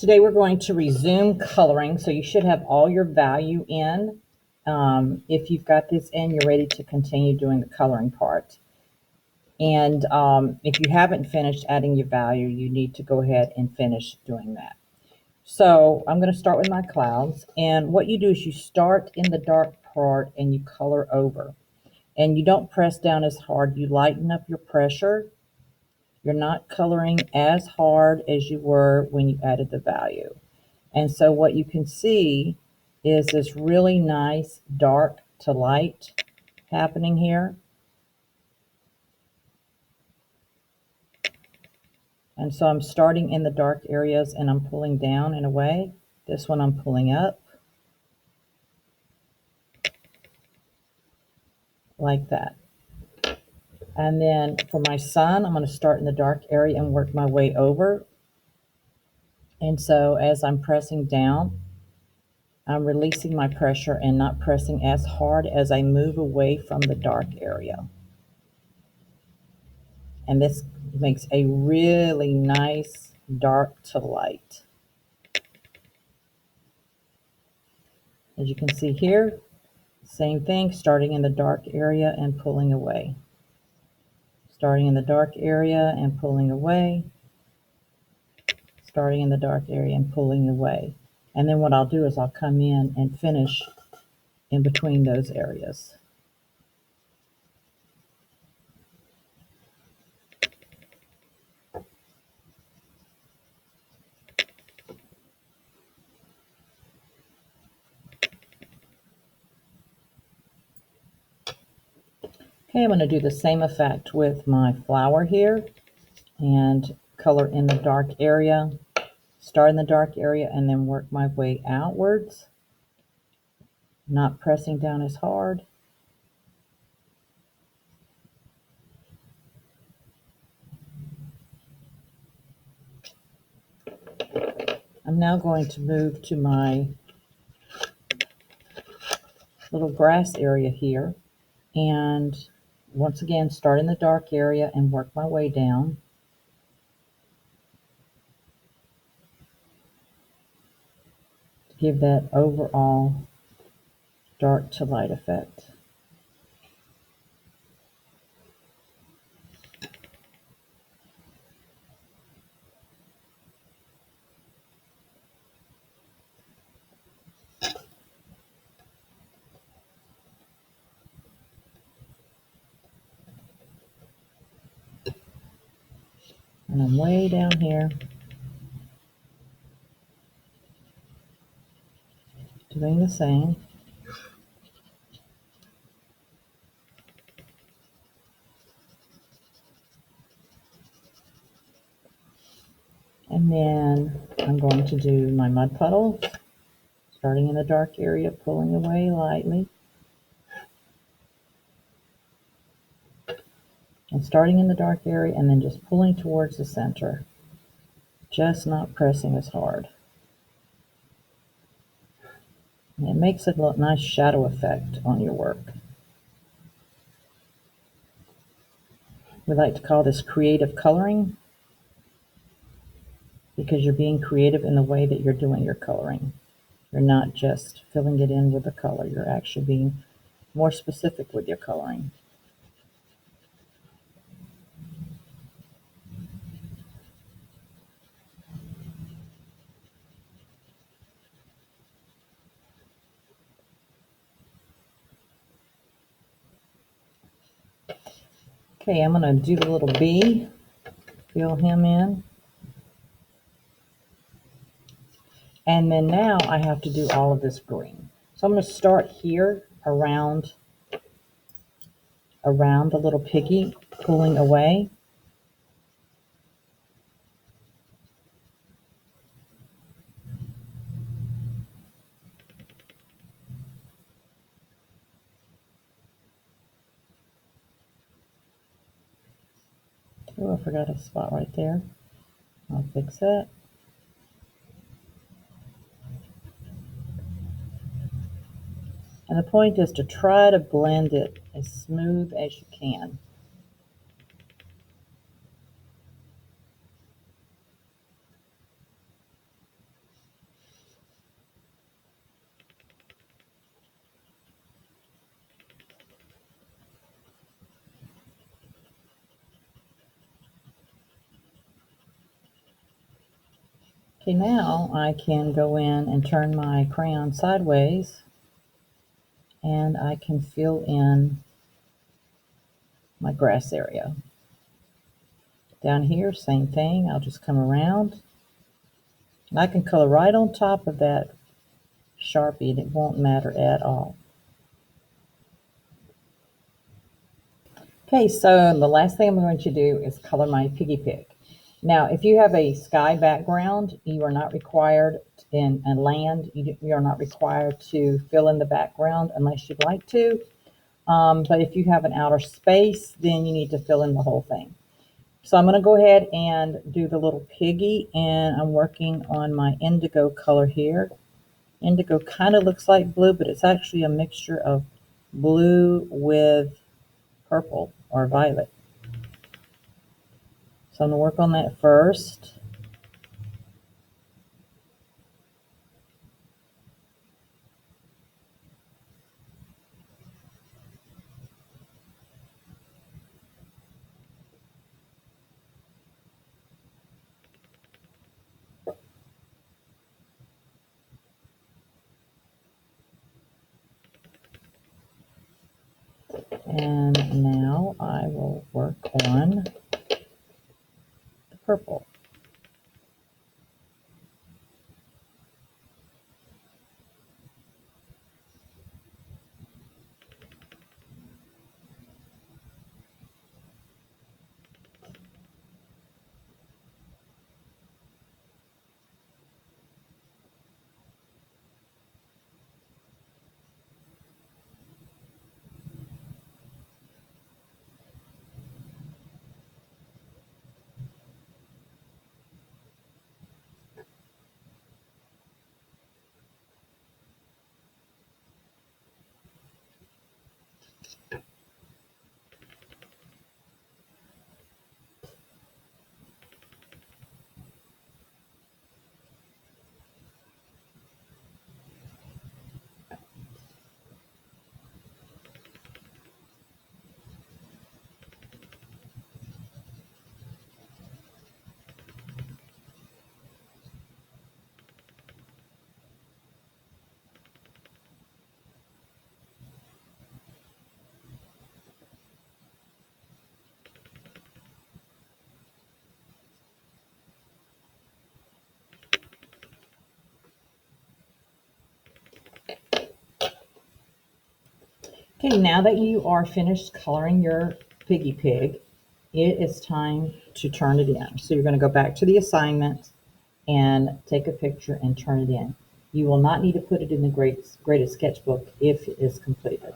Today we're going to resume coloring, so you should have all your value in. If you've got this in, you're ready to continue doing the coloring part. And if you haven't finished adding your value, you need to go ahead and finish doing that. So I'm going to start with my clouds. And what you do is you start in the dark part and you color over. And you don't press down as hard. You lighten up your pressure. You're not coloring as hard as you were when you added the value. And so what you can see is this really nice dark to light happening here. And so I'm starting in the dark areas and I'm pulling down and away. This one I'm pulling up like that. And then for my sun, I'm going to start in the dark area and work my way over. And so as I'm pressing down, I'm releasing my pressure and not pressing as hard as I move away from the dark area. And this makes a really nice dark to light. As you can see here, same thing, starting in the dark area and pulling away. Starting in the dark area and pulling away. Starting in the dark area and pulling away. And then what I'll do is I'll come in and finish in between those areas. Okay, I'm going to do the same effect with my flower here and color in the dark area, start in the dark area and then work my way outwards, not pressing down as hard. I'm now going to move to my little grass area here and once again start in the dark area and work my way down. To give that overall dark to light effect. And I'm way down here doing the same. And then I'm going to do my mud puddles, starting in the dark area, pulling away lightly. And starting in the dark area and then just pulling towards the center, just not pressing as hard. And it makes a nice shadow effect on your work. We like to call this creative coloring because you're being creative in the way that you're doing your coloring. You're not just filling it in with the color. You're actually being more specific with your coloring. Okay, I'm going to do the little bee, fill him in. And then now I have to do all of this green. So I'm going to start here around the little piggy, pulling away. Oh, I forgot a spot right there. I'll fix that. And the point is to try to blend it as smooth as you can. Okay, now I can go in and turn my crayon sideways, and I can fill in my grass area. Down here, same thing. I'll just come around, and I can color right on top of that Sharpie, and it won't matter at all. Okay, so the last thing I'm going to do is color my Piggy Pig. Now, if you have a sky background, you are not required in land. You are not required to fill in the background unless you'd like to. But if you have an outer space, then you need to fill in the whole thing. So I'm going to go ahead and do the little piggy, and I'm working on my indigo color here. Indigo kind of looks like blue, but it's actually a mixture of blue with purple or violet. So I'm going to work on that first. And now I will work on the purple. Okay, now that you are finished coloring your Piggy Pig, it is time to turn it in. So you're going to go back to the assignment and take a picture and turn it in. You will not need to put it in the graded sketchbook if it is completed.